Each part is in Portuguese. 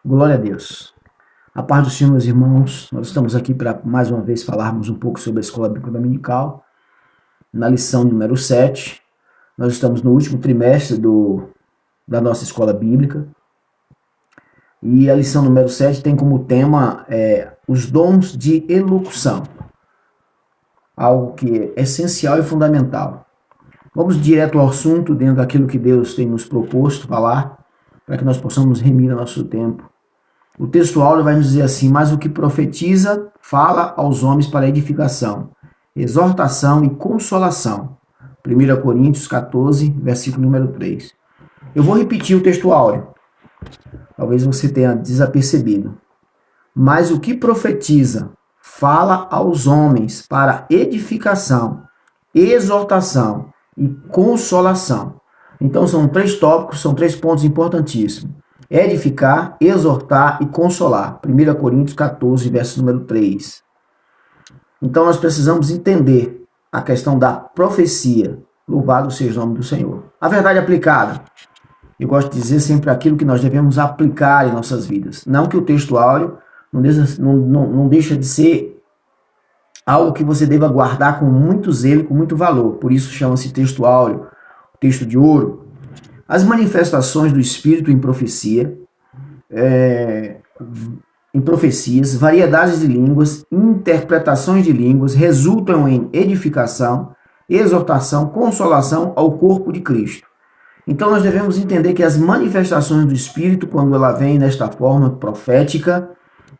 Glória a Deus. A paz do Senhor, meus irmãos. Nós estamos aqui para mais uma vez falarmos um pouco sobre a Escola Bíblica Dominical, na lição número 7. Nós estamos no último trimestre da nossa Escola Bíblica. E a lição número 7 tem como tema os dons de elocução. Algo que é essencial e fundamental. Vamos direto ao assunto, dentro daquilo que Deus tem nos proposto falar, para que nós possamos remir o nosso tempo. O texto áureo vai nos dizer assim: mas o que profetiza, fala aos homens para edificação, exortação e consolação. 1 Coríntios 14, versículo número 3. Eu vou repetir o texto áureo. Talvez você tenha desapercebido. Mas o que profetiza, fala aos homens para edificação, exortação e consolação. Então são três tópicos, são três pontos importantíssimos. Edificar, exortar e consolar. 1 Coríntios 14, verso número 3. Então nós precisamos entender a questão da profecia. Louvado seja o nome do Senhor. A verdade aplicada. Eu gosto de dizer sempre aquilo que nós devemos aplicar em nossas vidas. Não que o texto áureo não deixa de ser algo que você deva guardar com muito zelo e com muito valor. Por isso chama-se texto áureo, texto de ouro. As manifestações do Espírito em profecia, em profecias, variedades de línguas, interpretações de línguas resultam em edificação, exortação, consolação ao corpo de Cristo. Então nós devemos entender que as manifestações do Espírito, quando ela vem nesta forma profética,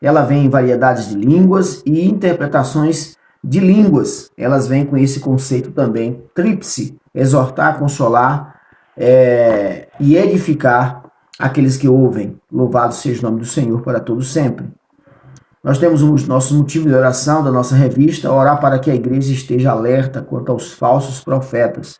ela vem em variedades de línguas e interpretações de línguas. Elas vêm com esse conceito também tríplice: exortar, consolar, e edificar aqueles que ouvem. Louvado seja o nome do Senhor para todos sempre. Nós temos os nossos motivos de oração da nossa revista: orar para que a igreja esteja alerta quanto aos falsos profetas.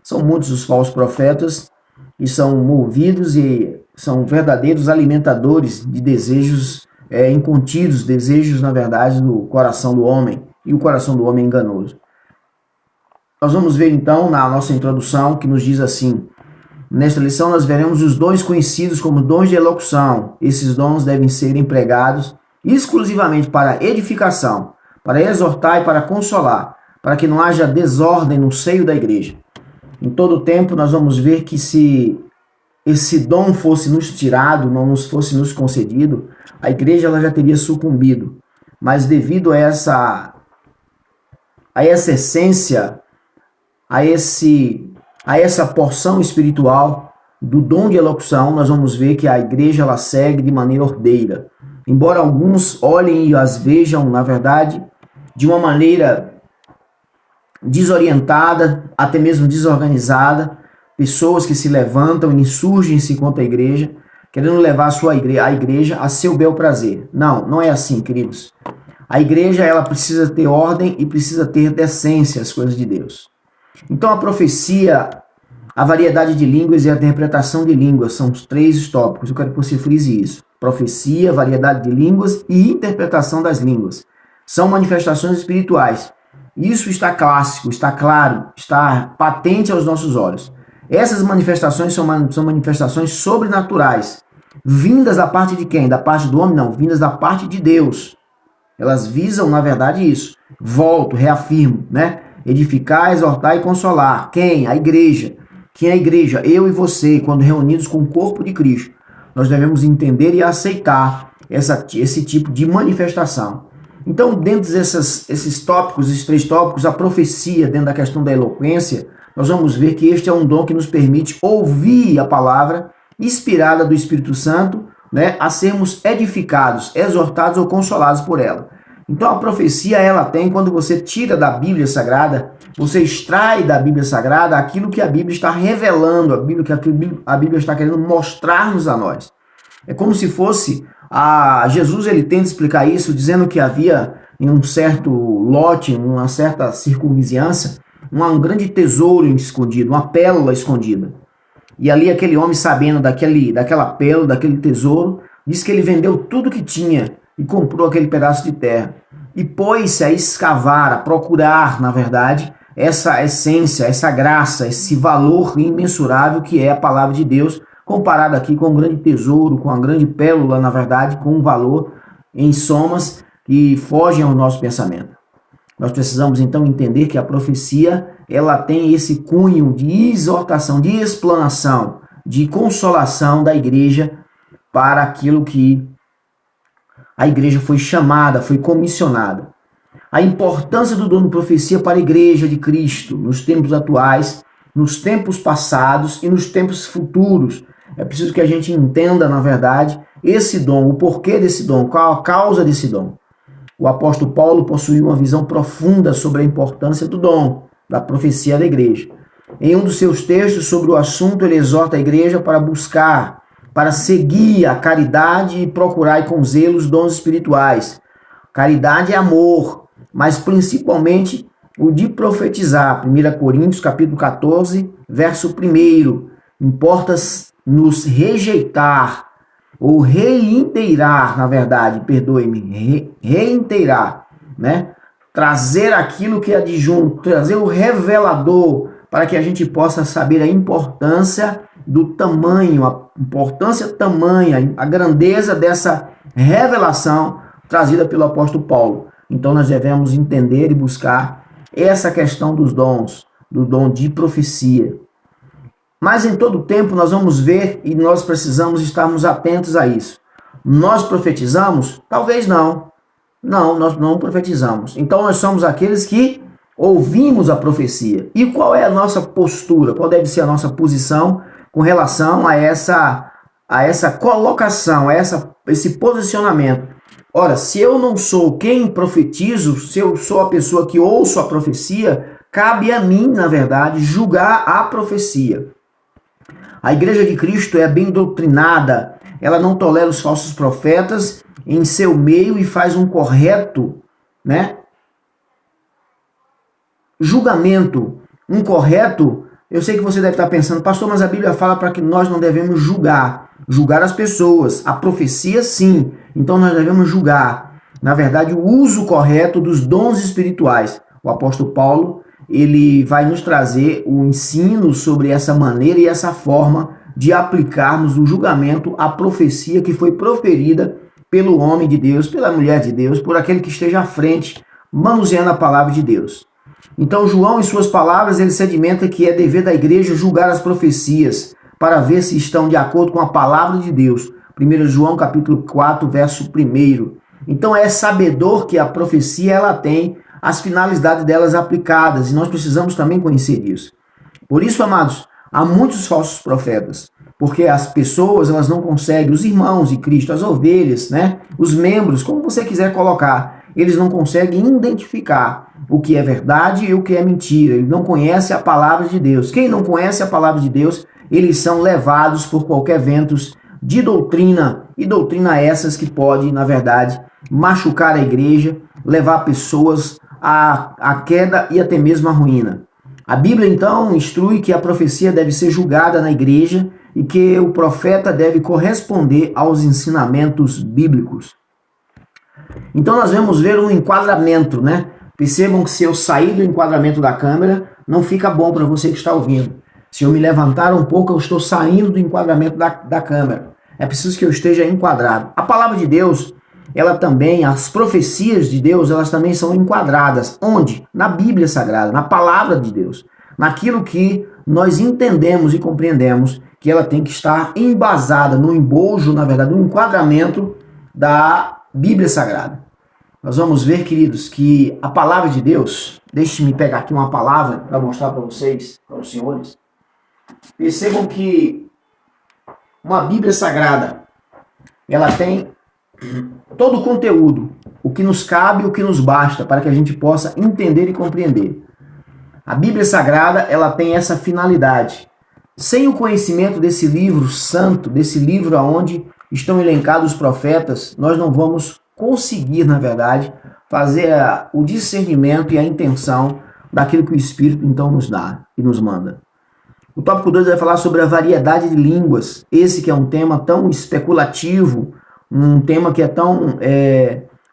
São muitos os falsos profetas e são movidos e são verdadeiros alimentadores de desejos incontidos, desejos, na verdade, do coração do homem, e o coração do homem é enganoso. Nós vamos ver então na nossa introdução que nos diz assim: nesta lição nós veremos os dons conhecidos como dons de elocução. Esses dons devem ser empregados exclusivamente para edificação, para exortar e para consolar, para que não haja desordem no seio da igreja. Em todo o tempo nós vamos ver que se esse dom fosse nos tirado, não nos fosse nos concedido, a igreja ela já teria sucumbido. Mas devido a essa essência, a essa porção espiritual do dom de elocução, nós vamos ver que a igreja ela segue de maneira ordeira. Embora alguns olhem e as vejam, na verdade, de uma maneira desorientada, até mesmo desorganizada, pessoas que se levantam e insurgem-se contra a igreja, querendo levar a igreja a seu bel prazer. Não é assim, queridos. A igreja ela precisa ter ordem e precisa ter decência às coisas de Deus. Então a profecia, a variedade de línguas e a interpretação de línguas são os três tópicos. Eu quero que você frise isso. Profecia, variedade de línguas e interpretação das línguas. São manifestações espirituais. Isso está clássico, está claro, está patente aos nossos olhos. Essas manifestações são manifestações sobrenaturais. Vindas da parte de quem? Da parte do homem? Não, vindas da parte de Deus. Elas visam, na verdade, isso. Volto, reafirmo, né? Edificar, exortar e consolar. Quem? A igreja. Quem é a igreja? Eu e você, quando reunidos com o corpo de Cristo. Nós devemos entender e aceitar esse tipo de manifestação. Então, dentro desses tópicos, esses três tópicos, a profecia, dentro da questão da eloquência, nós vamos ver que este é um dom que nos permite ouvir a palavra inspirada do Espírito Santo, né, a sermos edificados, exortados ou consolados por ela. Então a profecia ela tem, quando você tira da Bíblia Sagrada, você extrai da Bíblia Sagrada aquilo que a Bíblia está revelando, aquilo que a Bíblia está querendo mostrar-nos a nós. É como se fosse, Jesus ele tenta explicar isso, dizendo que havia em um certo lote, uma certa circunvizinhança, um grande tesouro escondido, uma pérola escondida. E ali aquele homem, sabendo daquela pérola, daquele tesouro, disse que ele vendeu tudo que tinha e comprou aquele pedaço de terra. E pôs-se a escavar, a procurar, na verdade, essa essência, essa graça, esse valor imensurável que é a palavra de Deus, comparado aqui com um grande tesouro, com uma grande pérola, na verdade, com um valor em somas que fogem ao nosso pensamento. Nós precisamos então entender que a profecia, ela tem esse cunho de exortação, de explanação, de consolação da igreja para aquilo que a igreja foi chamada, foi comissionada. A importância do dom de profecia para a igreja de Cristo nos tempos atuais, nos tempos passados e nos tempos futuros. É preciso que a gente entenda, na verdade, esse dom, o porquê desse dom, qual a causa desse dom. O apóstolo Paulo possuía uma visão profunda sobre a importância do dom, da profecia da igreja. Em um dos seus textos sobre o assunto, ele exorta a igreja para buscar, para seguir a caridade e procurar com zelo os dons espirituais. Caridade é amor, mas principalmente o de profetizar. 1 Coríntios capítulo 14, verso 1. Importa-nos rejeitar, ou reinteirar, na verdade, perdoe-me, reinteirar, né? Trazer aquilo que é adjunto, trazer o revelador, para que a gente possa saber a importância do tamanho, a importância tamanha, a grandeza dessa revelação trazida pelo apóstolo Paulo. Então nós devemos entender e buscar essa questão dos dons, do dom de profecia. Mas em todo tempo nós vamos ver e nós precisamos estarmos atentos a isso. Nós profetizamos? Talvez não. Não, nós não profetizamos. Então nós somos aqueles que ouvimos a profecia. E qual é a nossa postura? Qual deve ser a nossa posição com relação a essa colocação, a esse posicionamento? Ora, se eu não sou quem profetizo, se eu sou a pessoa que ouço a profecia, cabe a mim, na verdade, julgar a profecia. A igreja de Cristo é bem doutrinada, ela não tolera os falsos profetas em seu meio e faz um correto, né, julgamento, um correto. Eu sei que você deve estar pensando, pastor, mas a Bíblia fala para que nós não devemos julgar as pessoas, a profecia sim, então nós devemos julgar, na verdade, o uso correto dos dons espirituais. O apóstolo Paulo, ele vai nos trazer o ensino sobre essa maneira e essa forma de aplicarmos o julgamento à profecia que foi proferida pelo homem de Deus, pela mulher de Deus, por aquele que esteja à frente, manuseando a palavra de Deus. Então João, em suas palavras, ele sedimenta que é dever da igreja julgar as profecias para ver se estão de acordo com a palavra de Deus. 1 João capítulo 4, verso 1. Então é sabedor que a profecia ela tem as finalidades delas aplicadas, e nós precisamos também conhecer isso. Por isso, amados, há muitos falsos profetas, porque as pessoas elas não conseguem, os irmãos de Cristo, as ovelhas, né, os membros, como você quiser colocar, eles não conseguem identificar o que é verdade e o que é mentira. Eles não conhecem a palavra de Deus. Quem não conhece a palavra de Deus, eles são levados por qualquer ventos de doutrina, e doutrina essas que pode, na verdade, machucar a igreja, levar pessoas à queda e até mesmo à ruína. A Bíblia, então, instrui que a profecia deve ser julgada na igreja e que o profeta deve corresponder aos ensinamentos bíblicos. Então nós vamos ver um enquadramento, né? Percebam que se eu sair do enquadramento da câmera, não fica bom para você que está ouvindo. Se eu me levantar um pouco, eu estou saindo do enquadramento da câmera. É preciso que eu esteja enquadrado. A palavra de Deus, ela também, as profecias de Deus, elas também são enquadradas. Onde? Na Bíblia Sagrada, na palavra de Deus. Naquilo que nós entendemos e compreendemos que ela tem que estar embasada no embojo, na verdade, no enquadramento da Bíblia Sagrada. Nós vamos ver, queridos, que a palavra de Deus, deixe-me pegar aqui uma palavra para mostrar para vocês, para os senhores. Percebam que uma Bíblia Sagrada, ela tem todo o conteúdo, o que nos cabe, o que nos basta, para que a gente possa entender e compreender. A Bíblia Sagrada, ela tem essa finalidade. Sem o conhecimento desse livro santo, desse livro onde estão elencados os profetas, nós não vamos conseguir, na verdade, fazer o discernimento e a intenção daquilo que o Espírito então nos dá e nos manda. O tópico 2 vai falar sobre a variedade de línguas. Esse que é um tema tão especulativo, um tema que é tão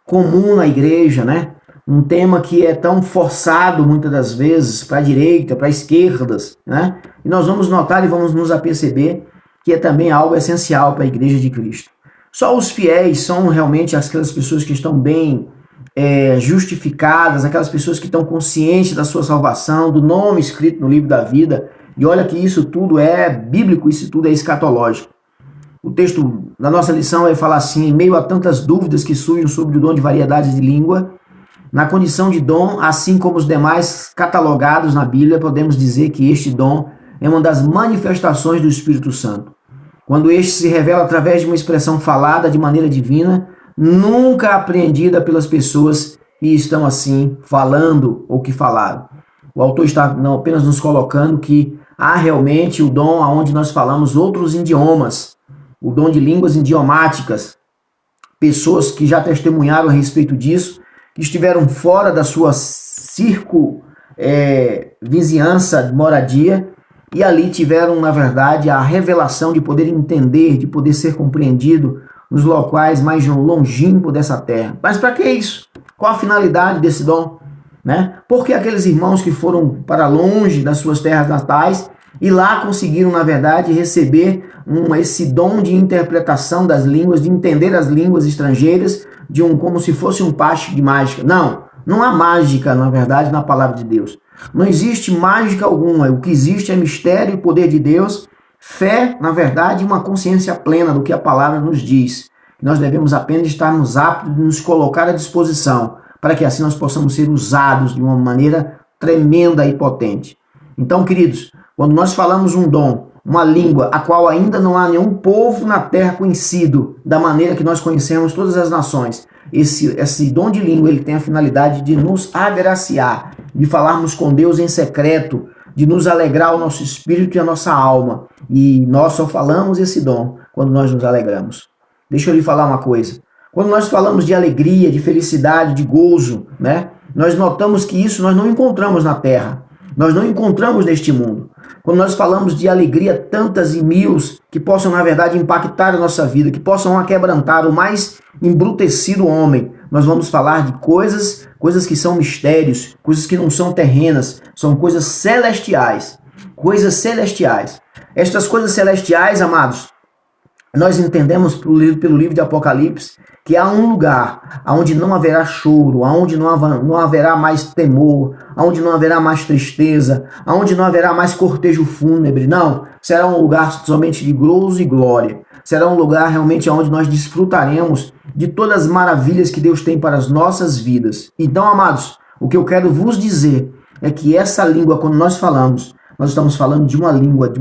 comum na igreja, né? Um tema que é tão forçado muitas das vezes para a direita, para a esquerda, né? E nós vamos notar e vamos nos aperceber que é também algo essencial para a igreja de Cristo. Só os fiéis são realmente aquelas pessoas que estão bem justificadas, aquelas pessoas que estão conscientes da sua salvação, do nome escrito no livro da vida. E olha que isso tudo é bíblico, isso tudo é escatológico. O texto da nossa lição vai falar assim: em meio a tantas dúvidas que surgem sobre o dom de variedades de língua, na condição de dom, assim como os demais catalogados na Bíblia, podemos dizer que este dom é uma das manifestações do Espírito Santo. Quando este se revela através de uma expressão falada de maneira divina, nunca apreendida pelas pessoas que estão assim falando ou que falaram. O autor está não apenas nos colocando que há realmente o dom onde nós falamos outros idiomas, o dom de línguas idiomáticas, pessoas que já testemunharam a respeito disso, que estiveram fora da sua vizinhança de moradia, e ali tiveram, na verdade, a revelação de poder entender, de poder ser compreendido nos locais mais longínquos dessa terra. Mas para que isso? Qual a finalidade desse dom? Né? Porque aqueles irmãos que foram para longe das suas terras natais e lá conseguiram, na verdade, receber esse dom de interpretação das línguas, de entender as línguas estrangeiras, como se fosse um passe de mágica. Não há mágica, na verdade, na palavra de Deus. Não existe mágica alguma. O que existe é mistério e poder de Deus, fé, na verdade, e uma consciência plena do que a palavra nos diz. Nós devemos apenas estarmos aptos de nos colocar à disposição, para que assim nós possamos ser usados de uma maneira tremenda e potente. Então, queridos, quando nós falamos um dom, uma língua, a qual ainda não há nenhum povo na terra conhecido da maneira que nós conhecemos todas as nações, esse dom de língua ele tem a finalidade de nos agraciar, de falarmos com Deus em secreto, de nos alegrar o nosso espírito e a nossa alma. E nós só falamos esse dom quando nós nos alegramos. Deixa eu lhe falar uma coisa. Quando nós falamos de alegria, de felicidade, de gozo, né? Nós notamos que isso nós não encontramos na terra. Nós não encontramos neste mundo. Quando nós falamos de alegria tantas e mil que possam, na verdade, impactar a nossa vida, que possam aquebrantar o mais embrutecido homem, nós vamos falar de coisas que são mistérios, coisas que não são terrenas, são coisas celestiais. Coisas celestiais. Estas coisas celestiais, amados, nós entendemos pelo livro de Apocalipse que há um lugar onde não haverá choro, onde não haverá mais temor, onde não haverá mais tristeza, onde não haverá mais cortejo fúnebre. Não, será um lugar somente de gozo e glória. Será um lugar realmente onde nós desfrutaremos de todas as maravilhas que Deus tem para as nossas vidas. Então, amados, o que eu quero vos dizer é que essa língua, quando nós falamos, nós estamos falando de uma língua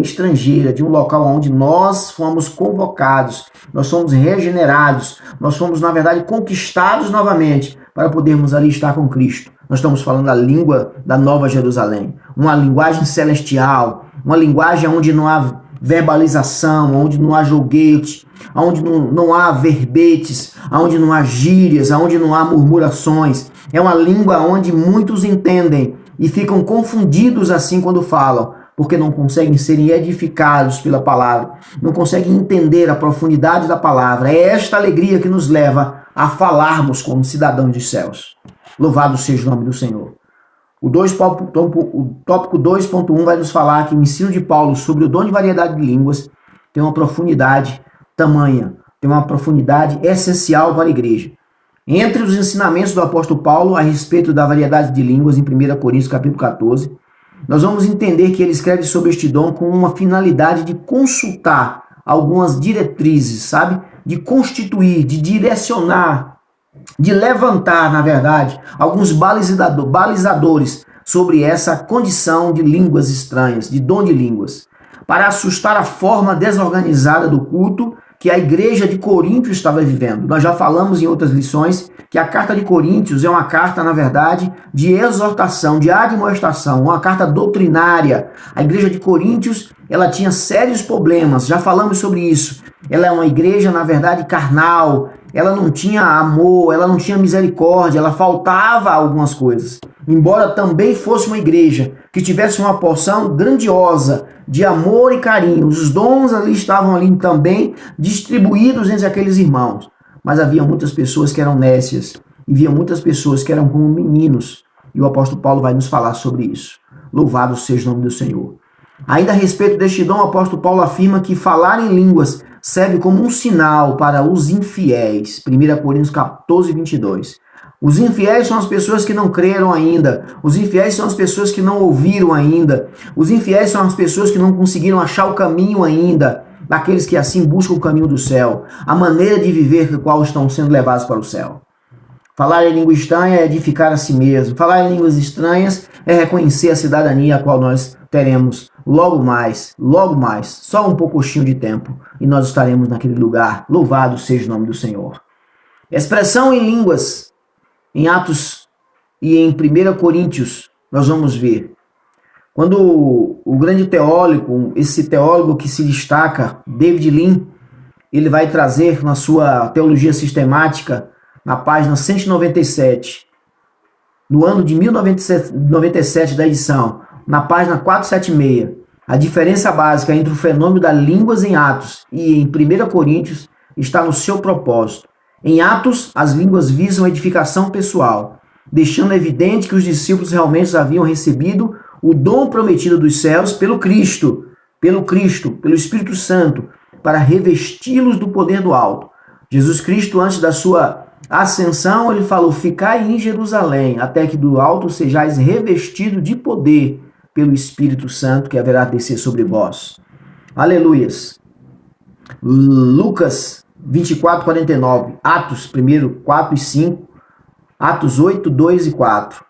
estrangeira, de um local onde nós fomos convocados, nós somos regenerados, nós fomos, na verdade, conquistados novamente para podermos ali estar com Cristo. Nós estamos falando a língua da Nova Jerusalém, uma linguagem celestial, uma linguagem onde não há verbalização, onde não há joguete, onde não há verbetes, onde não há gírias, onde não há murmurações. É uma língua onde muitos entendem e ficam confundidos assim quando falam, porque não conseguem serem edificados pela palavra, não conseguem entender a profundidade da palavra. É esta alegria que nos leva a falarmos como cidadãos dos céus. Louvado seja o nome do Senhor. O tópico 2.1 vai nos falar que o ensino de Paulo sobre o dom de variedade de línguas tem uma profundidade tamanha, tem uma profundidade essencial para a igreja. Entre os ensinamentos do apóstolo Paulo a respeito da variedade de línguas em 1 Coríntios capítulo 14, nós vamos entender que ele escreve sobre este dom com uma finalidade de consultar algumas diretrizes, sabe? De constituir, de direcionar, de levantar, na verdade, alguns balizadores sobre essa condição de línguas estranhas, de dom de línguas, para assustar a forma desorganizada do culto que a igreja de Corinto estava vivendo. Nós já falamos em outras lições que a carta de Coríntios é uma carta, na verdade, de exortação, de admoestação, uma carta doutrinária. A igreja de Coríntios, ela tinha sérios problemas, já falamos sobre isso. Ela é uma igreja, na verdade, carnal, ela não tinha amor, ela não tinha misericórdia, ela faltava algumas coisas. Embora também fosse uma igreja que tivesse uma porção grandiosa de amor e carinho, os dons ali estavam ali também distribuídos entre aqueles irmãos. Mas havia muitas pessoas que eram nécias, e havia muitas pessoas que eram como meninos. E o apóstolo Paulo vai nos falar sobre isso. Louvado seja o nome do Senhor. Ainda a respeito deste dom, o apóstolo Paulo afirma que falar em línguas serve como um sinal para os infiéis. 1 Coríntios 14, 22. Os infiéis são as pessoas que não creram ainda. Os infiéis são as pessoas que não ouviram ainda. Os infiéis são as pessoas que não conseguiram achar o caminho ainda. Daqueles que assim buscam o caminho do céu. A maneira de viver com a qual estão sendo levados para o céu. Falar em língua estranha é edificar a si mesmo. Falar em línguas estranhas é reconhecer a cidadania a qual nós teremos logo mais, só um pouquinho de tempo, e nós estaremos naquele lugar. Louvado seja o nome do Senhor. Expressão em línguas, em Atos e em 1 Coríntios, nós vamos ver. Quando o grande teólogo, esse teólogo que se destaca, David Lean, ele vai trazer na sua teologia sistemática, na página 197, no ano de 1997 da edição, na página 476, a diferença básica entre o fenômeno das línguas em Atos e em 1 Coríntios está no seu propósito. Em Atos, as línguas visam edificação pessoal, deixando evidente que os discípulos realmente haviam recebido o dom prometido dos céus pelo Cristo, pelo Espírito Santo, para revesti-los do poder do alto. Jesus Cristo, antes da sua ascensão, ele falou: ficai em Jerusalém, até que do alto sejais revestido de poder pelo Espírito Santo, que haverá de descer sobre vós. Aleluias. Lucas 24, 49, Atos 1, 4 e 5, Atos 8, 2 e 4.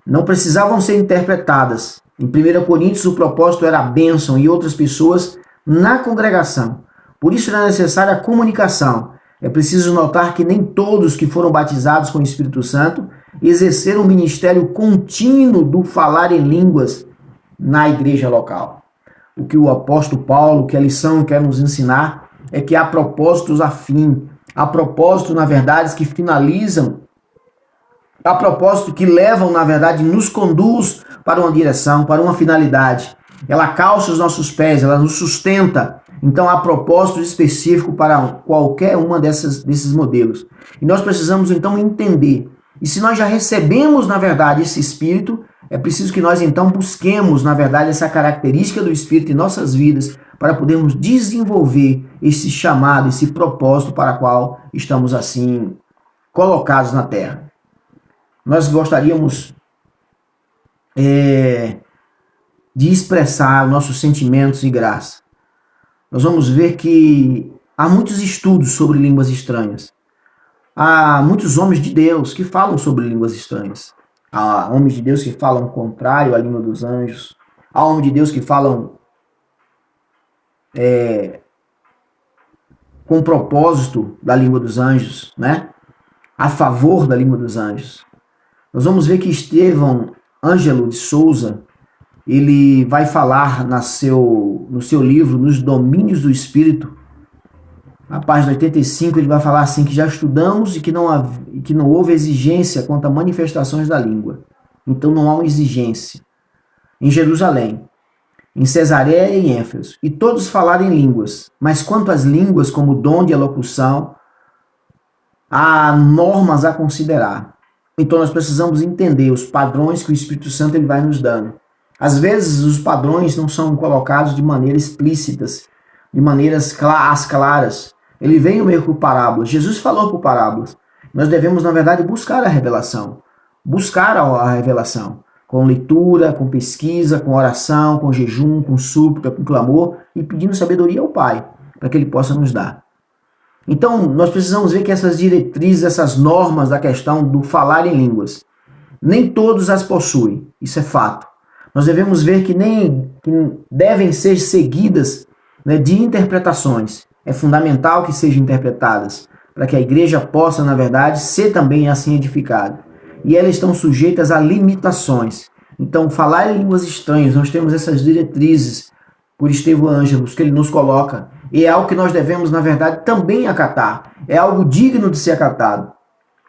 Não precisavam ser interpretadas. Em 1 Coríntios, o propósito era a bênção e outras pessoas na congregação. Por isso era necessária a comunicação. É preciso notar que nem todos que foram batizados com o Espírito Santo exerceram o ministério contínuo do falar em línguas na igreja local. O que o apóstolo Paulo, que a lição quer nos ensinar, é que há propósitos afins, há propósitos, na verdade, que finalizam, há propósitos que levam, na verdade, nos conduz para uma direção, para uma finalidade. Ela calça os nossos pés, ela nos sustenta. Então há propósitos específicos para qualquer uma desses modelos. E nós precisamos então entender. E se nós já recebemos, na verdade, esse Espírito, é preciso que nós então busquemos, na verdade, essa característica do Espírito em nossas vidas para podermos desenvolver esse chamado, esse propósito para o qual estamos assim colocados na terra. Nós gostaríamos de expressar nossos sentimentos e graça. Nós vamos ver que há muitos estudos sobre línguas estranhas. Há muitos homens de Deus que falam sobre línguas estranhas. Há homens de Deus que falam contrário à língua dos anjos. Há homens de Deus que falam com o propósito da língua dos anjos, né? A favor da língua dos anjos. Nós vamos ver que Estevão Ângelo de Souza, ele vai falar no seu livro, Nos Domínios do Espírito, na página 85, ele vai falar assim, que já estudamos e que não houve exigência quanto a manifestações da língua. Então não há uma exigência. Em Jerusalém, em Cesareia e em Éfeso, e todos falaram em línguas, mas quanto às línguas como dom de elocução, há normas a considerar. Então nós precisamos entender os padrões que o Espírito Santo ele vai nos dando. Às vezes os padrões não são colocados de maneira explícitas, de maneiras claras. Ele veio meio por parábolas. Jesus falou por parábolas. Nós devemos, na verdade, buscar a revelação. Buscar a revelação. Com leitura, com pesquisa, com oração, com jejum, com súplica, com clamor e pedindo sabedoria ao Pai, para que Ele possa nos dar. Então, nós precisamos ver que essas diretrizes, essas normas da questão do falar em línguas, nem todos as possuem. Isso é fato. Nós devemos ver que devem ser seguidas, né, de interpretações. É fundamental que sejam interpretadas, para que a igreja possa, na verdade, ser também assim edificada. E elas estão sujeitas a limitações. Então, falar em línguas estranhas, nós temos essas diretrizes por Estevão Ângelo, que ele nos coloca. E é algo que nós devemos, na verdade, também acatar. É algo digno de ser acatado.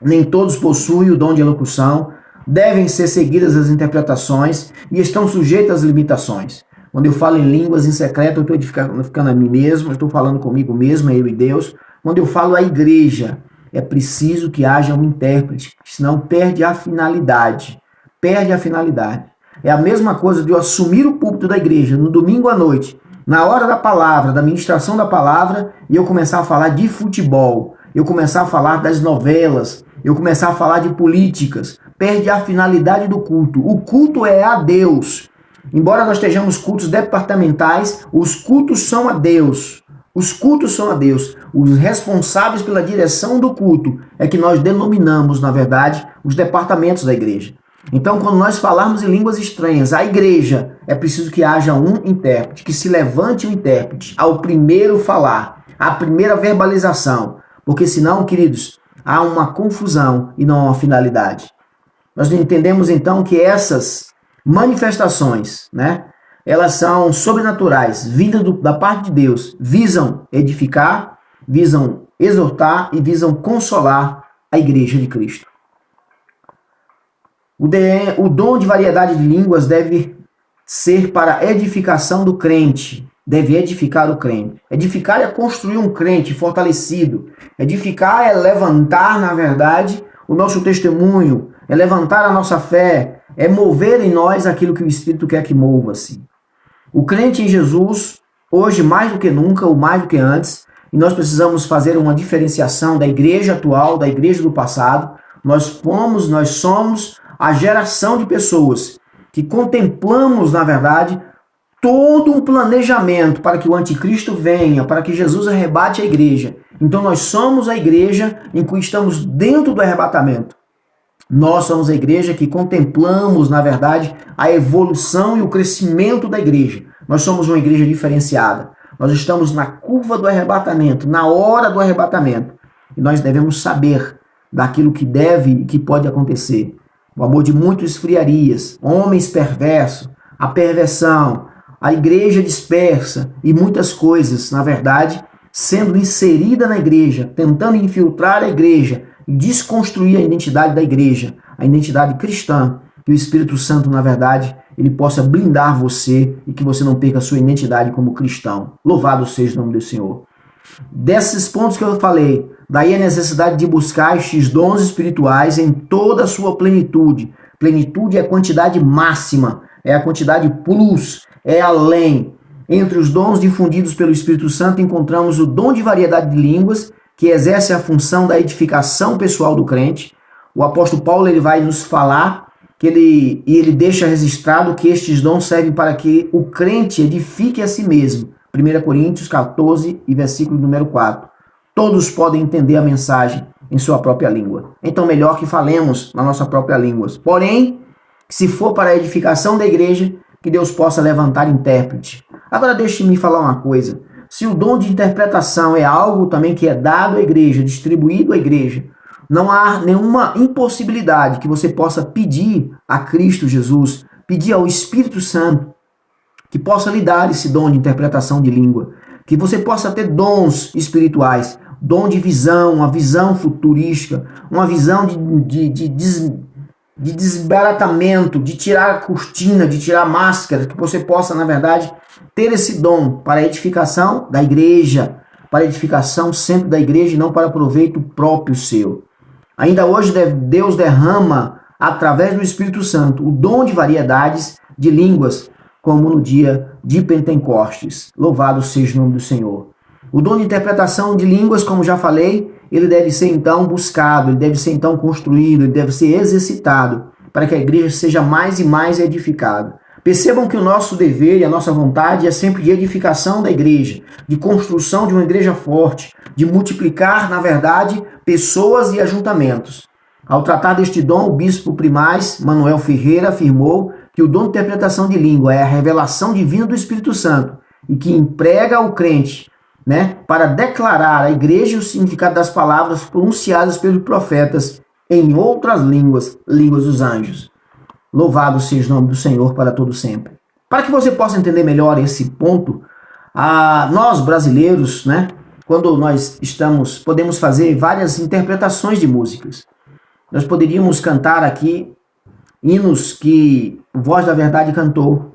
Nem todos possuem o dom de elocução, devem ser seguidas as interpretações e estão sujeitas às limitações. Quando eu falo em línguas em secreto, eu estou edificando a mim mesmo, eu estou falando comigo mesmo, eu e Deus. Quando eu falo à igreja, é preciso que haja um intérprete, senão perde a finalidade. Perde a finalidade. É a mesma coisa de eu assumir o púlpito da igreja no domingo à noite, na hora da palavra, da ministração da palavra, e eu começar a falar de futebol, eu começar a falar das novelas, eu começar a falar de políticas. Perde a finalidade do culto. O culto é a Deus. Embora nós estejamos cultos departamentais, os cultos são a Deus. Os cultos são a Deus. Os responsáveis pela direção do culto é que nós denominamos, na verdade, os departamentos da igreja. Então, quando nós falarmos em línguas estranhas, a igreja, é preciso que haja um intérprete, que se levante um intérprete ao primeiro falar, à primeira verbalização. Porque senão, queridos, há uma confusão e não há uma finalidade. Nós entendemos então que essas manifestações, né, elas são sobrenaturais, vindas da parte de Deus, visam edificar, visam exortar e visam consolar a igreja de Cristo. O dom de variedade de línguas deve ser para a edificação do crente, deve edificar o crente. Edificar é construir um crente fortalecido. Edificar é levantar, na verdade, o nosso testemunho, é levantar a nossa fé, é mover em nós aquilo que o Espírito quer que mova-se. O crente em Jesus, hoje mais do que nunca, ou mais do que antes, e nós precisamos fazer uma diferenciação da igreja atual, da igreja do passado. Nós somos a geração de pessoas que contemplamos, na verdade, todo um planejamento para que o anticristo venha, para que Jesus arrebate a igreja. Então nós somos a igreja em que estamos dentro do arrebatamento. Nós somos a igreja que contemplamos, na verdade, a evolução e o crescimento da igreja. Nós somos uma igreja diferenciada. Nós estamos na curva do arrebatamento, na hora do arrebatamento. E nós devemos saber daquilo que deve e que pode acontecer. O amor de muitos esfriarias, homens perversos, a perversão, a igreja dispersa e muitas coisas, na verdade, sendo inserida na igreja, tentando infiltrar a igreja e desconstruir a identidade da igreja, a identidade cristã, que o Espírito Santo, na verdade, ele possa blindar você e que você não perca a sua identidade como cristão. Louvado seja o nome do Senhor. Desses pontos que eu falei, daí a necessidade de buscar estes dons espirituais em toda a sua plenitude. Plenitude é a quantidade máxima, é a quantidade plus, é além. Entre os dons difundidos pelo Espírito Santo encontramos o dom de variedade de línguas, que exerce a função da edificação pessoal do crente. O apóstolo Paulo ele vai nos falar que ele deixa registrado que estes dons servem para que o crente edifique a si mesmo. 1 Coríntios 14 e versículo número 4. Todos podem entender a mensagem em sua própria língua. Então melhor que falemos na nossa própria língua. Porém, se for para a edificação da igreja, que Deus possa levantar intérprete. Agora deixe-me falar uma coisa. Se o dom de interpretação é algo também que é dado à igreja, distribuído à igreja, não há nenhuma impossibilidade que você possa pedir a Cristo Jesus, pedir ao Espírito Santo, que possa lhe dar esse dom de interpretação de língua, que você possa ter dons espirituais, dom de visão, uma visão futurística, uma visão de desbaratamento, de tirar a cortina, de tirar a máscara, que você possa, na verdade, ter esse dom para a edificação da igreja, para a edificação sempre da igreja e não para proveito próprio seu. Ainda hoje Deus derrama, através do Espírito Santo, o dom de variedades de línguas, como no dia de Pentecostes. Louvado seja o nome do Senhor. O dom de interpretação de línguas, como já falei, ele deve ser então buscado, ele deve ser então construído, ele deve ser exercitado, para que a igreja seja mais e mais edificada. Percebam que o nosso dever e a nossa vontade é sempre de edificação da igreja, de construção de uma igreja forte, de multiplicar, na verdade, pessoas e ajuntamentos. Ao tratar deste dom, o bispo primaz, Manuel Ferreira, afirmou que o dom de interpretação de língua é a revelação divina do Espírito Santo e que emprega o crente, para declarar à igreja o significado das palavras pronunciadas pelos profetas em outras línguas, línguas dos anjos. Louvado seja o nome do Senhor para todo sempre. Para que você possa entender melhor esse ponto, nós brasileiros, quando nós podemos fazer várias interpretações de músicas. Nós poderíamos cantar aqui hinos que o Voz da Verdade cantou,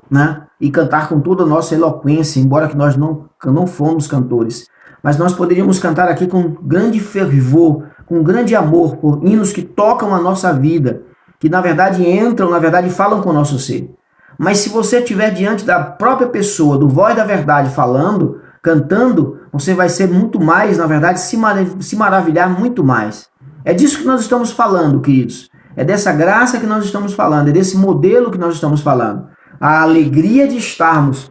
e cantar com toda a nossa eloquência, embora que nós não fomos cantores. Mas nós poderíamos cantar aqui com grande fervor, com grande amor, por hinos que tocam a nossa vida, que na verdade entram, na verdade falam com o nosso ser. Mas se você estiver diante da própria pessoa, do voz da verdade falando, cantando, você vai ser muito mais, na verdade, se maravilhar muito mais. É disso que nós estamos falando, queridos. É dessa graça que nós estamos falando, é desse modelo que nós estamos falando. A alegria de estarmos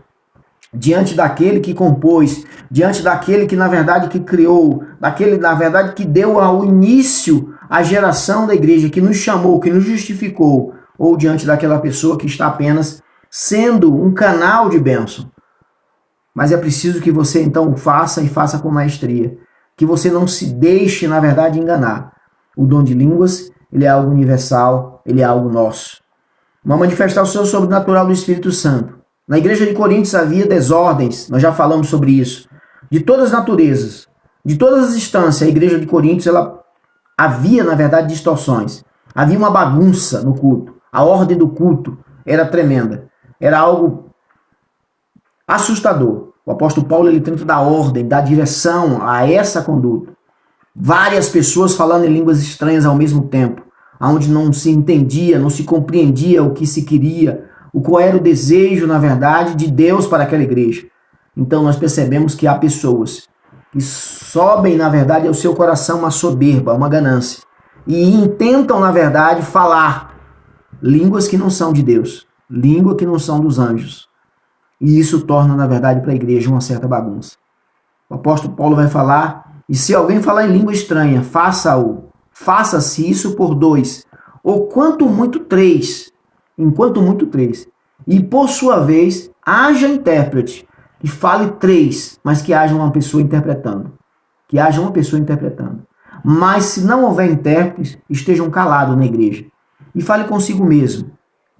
diante daquele que compôs, diante daquele que, na verdade, que criou, daquele, na verdade, que deu ao início a geração da igreja, que nos chamou, que nos justificou, ou diante daquela pessoa que está apenas sendo um canal de bênção. Mas é preciso que você, então, faça e faça com maestria. Que você não se deixe, na verdade, enganar. O dom de línguas, ele é algo universal, ele é algo nosso. Uma manifestação sobrenatural do Espírito Santo. Na igreja de Coríntios havia desordens, nós já falamos sobre isso, de todas as naturezas, de todas as instâncias. A igreja de Coríntios, ela havia, na verdade, distorções. Havia uma bagunça no culto. A ordem do culto era tremenda. Era algo assustador. O apóstolo Paulo, ele tenta dar ordem, dar direção a essa conduta. Várias pessoas falando em línguas estranhas ao mesmo tempo, onde não se entendia, não se compreendia o que se queria, qual era o desejo, na verdade, de Deus para aquela igreja. Então nós percebemos que há pessoas que sobem, na verdade, ao seu coração uma soberba, uma ganância, e intentam, na verdade, falar línguas que não são de Deus, língua que não são dos anjos. E isso torna, na verdade, para a igreja uma certa bagunça. O apóstolo Paulo vai falar, e se alguém falar em língua estranha, faça-se isso por 2, ou quanto muito 3, enquanto muito 3. E por sua vez, haja intérprete, que fale 3, mas que haja uma pessoa interpretando. Que haja uma pessoa interpretando. Mas se não houver intérpretes, estejam calados na igreja. E fale consigo mesmo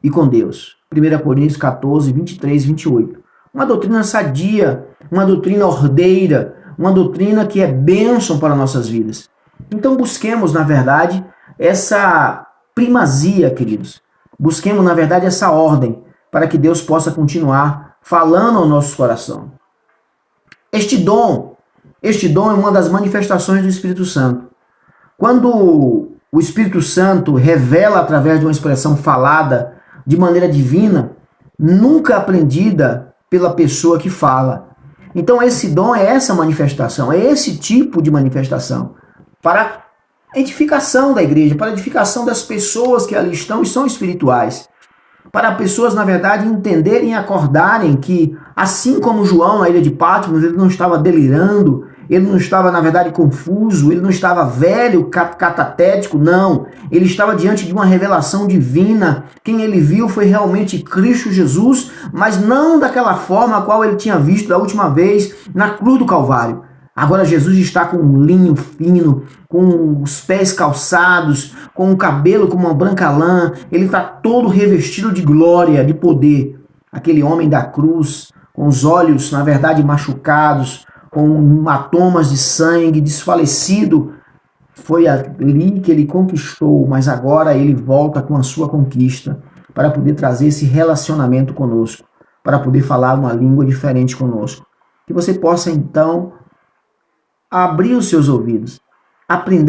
e com Deus. 1 Coríntios 14, 23 e 28. Uma doutrina sadia, uma doutrina ordeira, uma doutrina que é bênção para nossas vidas. Então busquemos, na verdade, essa primazia, queridos. Busquemos, na verdade, essa ordem para que Deus possa continuar falando ao nosso coração. Este dom é uma das manifestações do Espírito Santo. Quando o Espírito Santo revela através de uma expressão falada de maneira divina, nunca aprendida pela pessoa que fala. Então esse dom é essa manifestação, é esse tipo de manifestação para a edificação da igreja, para a edificação das pessoas que ali estão e são espirituais. Para pessoas, na verdade, entenderem e acordarem que, assim como João na ilha de Patmos, ele não estava delirando, ele não estava, na verdade, confuso, ele não estava velho, catatético, não. Ele estava diante de uma revelação divina. Quem ele viu foi realmente Cristo Jesus, mas não daquela forma a qual ele tinha visto da última vez na cruz do Calvário. Agora Jesus está com um linho fino, com os pés calçados, com o cabelo como uma branca lã. Ele está todo revestido de glória, de poder. Aquele homem da cruz, com os olhos, na verdade, machucados, com hematomas de sangue, desfalecido. Foi ali que ele conquistou, mas agora ele volta com a sua conquista para poder trazer esse relacionamento conosco, para poder falar uma língua diferente conosco. Que você possa, então, abrir os seus ouvidos, aprender